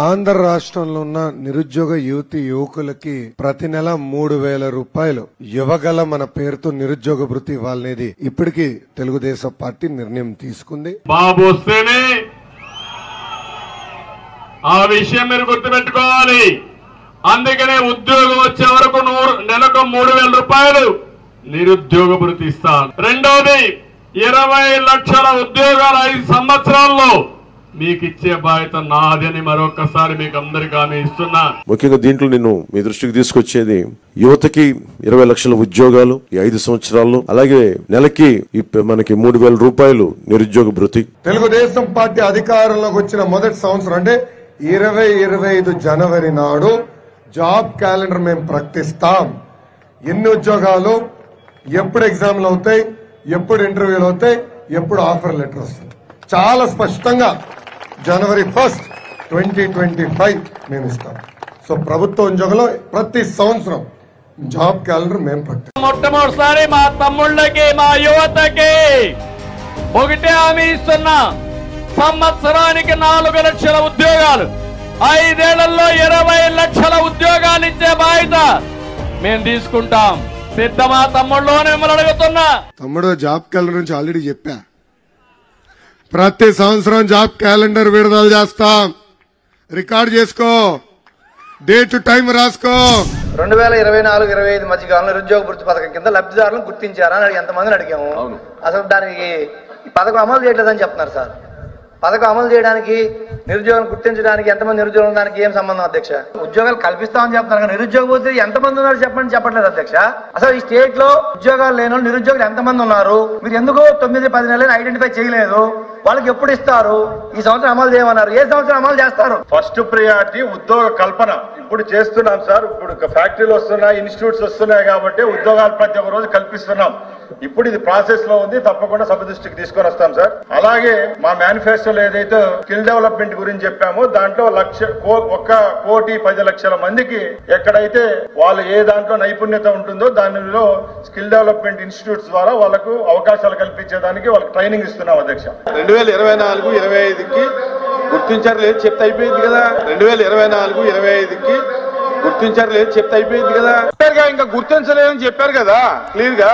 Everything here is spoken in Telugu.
ఆంధ్ర రాష్ట్రంలో ఉన్న నిరుద్యోగ యువకులకి ప్రతి నెల 3,000 రూపాయలు యువగల మన పేరుతో నిరుద్యోగ భృతి ఇవ్వాలనేది ఇప్పటికీ తెలుగుదేశం పార్టీ నిర్ణయం తీసుకుంది. బాబు వస్తేనే ఆ విషయం మీరు గుర్తుపెట్టుకోవాలి. అందుకనే ఉద్యోగం వచ్చే వరకు నెలకు 3,000 రూపాయలు నిరుద్యోగ భృతి ఇస్తాను. రెండోది 20 లక్షల ఉద్యోగాలు 5 సంవత్సరాల్లో మీకు ఇచ్చే బాధ్యత నాది అని మరొకసారి మీకు అందరికీ హామీ ఇస్తున్నా. ముఖ్యంగా దీంట్లో నేను మీ దృష్టికి తీసుకొచ్చేది యువతకి 20 లక్షల ఉద్యోగాలు ఈ 5 సంవత్సరాల్లో, అలాగే నెలకి మనకి 3,000 రూపాయలు నిరుద్యోగ భృతి. తెలుగుదేశం పార్టీ అధికారంలోకి వచ్చిన మొదటి సంవత్సరం అంటే 2025 జనవరి నాడు జాబ్ క్యాలెండర్ మేము ప్రకటిస్తాం. ఎన్ని ఉద్యోగాలు, ఎప్పుడు ఎగ్జామ్లు అవుతాయి, ఎప్పుడు ఇంటర్వ్యూలు అవుతాయి, ఎప్పుడు ఆఫర్ లెటర్ వస్తుంది, చాలా స్పష్టంగా జనవరి 1, 2025 మేము ఇస్తాం. సో ప్రభుత్వ ఉద్యోగంలో ప్రతి సంవత్సరం జాబ్ క్యాలెండర్ మేము ప్రకటిస్తాం. మొట్టమొదటిసారి మా తమ్ముళ్ళకి, మా యువతకి ఒకటే హామీ ఇస్తున్నా. సంవత్సరానికి 4 లక్షల ఉద్యోగాలు, 5 ఏళ్లలో 20 లక్షల ఉద్యోగాలు ఇచ్చే బాధ్యత మేము తీసుకుంటాం. సిద్ధమా తమ్ముళ్ళు? మిమ్మల్ని అడుగుతున్నా. తమ్ముడు, జాబ్ క్యాలెండర్ నుంచి ఆల్రెడీ చెప్పా. ప్రతి సంవత్సరం జాబ్ క్యాలెండర్ విడుదల చేస్తాం. రికార్డ్ చేసుకో, డేట్ టైం రాసుకో. 2024-25 మధ్య కాలంలో నిరుద్యోగ భృతి పథకం కింద లబ్ధిదారులను గుర్తించారా అని ఎంతమందిని అడిగాము. అసలు దానికి పథకం అమలు చేయట్లేదని చెప్తున్నారు సార్. పథకం అమలు చేయడానికి, నిరుద్యోగం గుర్తించడానికి ఎంతమంది నిరుద్యోగం, దానికి ఏం సంబంధం అధ్యక్ష? ఉద్యోగాలు కల్పిస్తామని చెప్తున్నారు కానీ నిరుద్యోగ భృతి ఎంతమంది ఉన్నారు చెప్పట్లేదు అధ్యక్ష. అసలు ఈ స్టేట్ లో ఉద్యోగాలు లేని నిరుద్యోగులు ఎంతమంది ఉన్నారు? మీరు ఎందుకు 9-10 నెలలు ఐడెంటిఫై చేయలేదు? వాళ్ళకి ఎప్పుడు ఇస్తారు? ఈ సంవత్సరం అమలు చేయమన్నారు, ఏ సంవత్సరం అమలు చేస్తారు? ఫస్ట్ ప్రియారిటీ ఉద్యోగ కల్పన ఇప్పుడు చేస్తున్నాం సార్. ఇప్పుడు ఫ్యాక్టరీలు వస్తున్నాయి, ఇన్స్టిట్యూట్స్ వస్తున్నాయి కాబట్టి ఉద్యోగాలు ప్రతి ఒక్క రోజు కల్పిస్తున్నాం. ఇప్పుడు ఇది ప్రాసెస్ లో ఉంది, తప్పకుండా సభ దృష్టికి తీసుకొని వస్తాం సార్. అలాగే మా మేనిఫెస్టోలో ఏదైతే స్కిల్ డెవలప్మెంట్ గురించి చెప్పామో దాంట్లో 1,10,00,000 మందికి ఎక్కడైతే వాళ్ళు ఏ దాంట్లో నైపుణ్యత ఉంటుందో దానిలో స్కిల్ డెవలప్మెంట్ ఇన్స్టిట్యూట్స్ ద్వారా వాళ్ళకు అవకాశాలు కల్పించేదానికి వాళ్ళకి ట్రైనింగ్ ఇస్తున్నాం అధ్యక్ష. 2024-25కి గుర్తించారు లేదు చెప్తే అయిపోయింది కదా. 2024-25కి గుర్తించారు లేదు చెప్తే అయిపోయింది కదా. ఇంకా గుర్తించలేదని చెప్పారు కదా క్లియర్ గా.